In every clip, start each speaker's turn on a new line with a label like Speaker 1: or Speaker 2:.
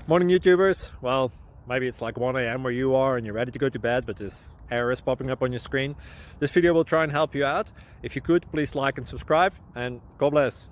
Speaker 1: Morning YouTubers. Well, maybe it's like 1 a.m. where you are and you're ready to go to bed, but this error is popping up on your screen. This video will try and help you out. If you could, please like and subscribe, and God bless.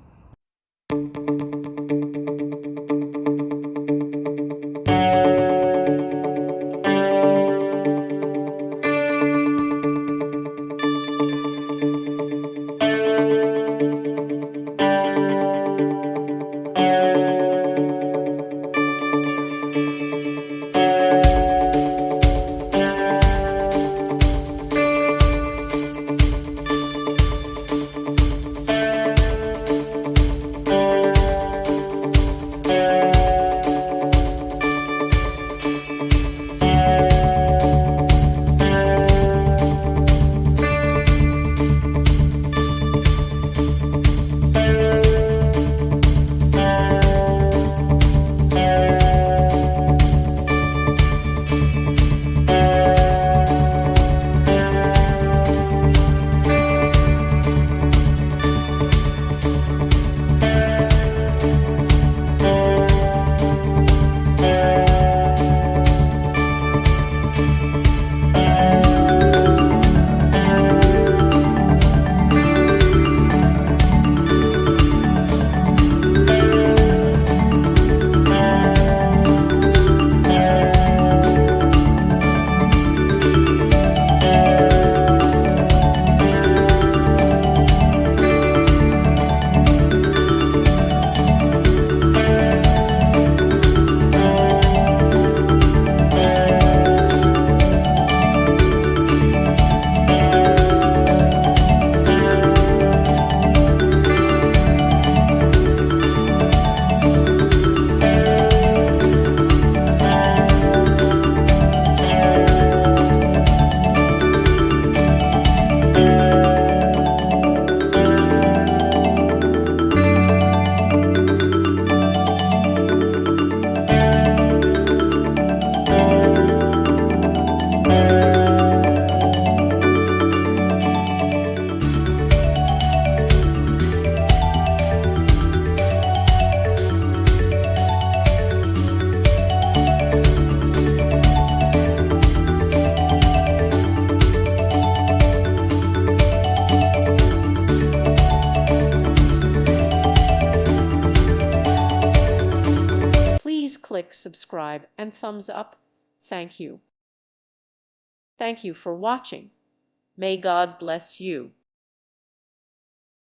Speaker 2: Please click subscribe and thumbs up. Thank you. Thank you for watching. May God bless you.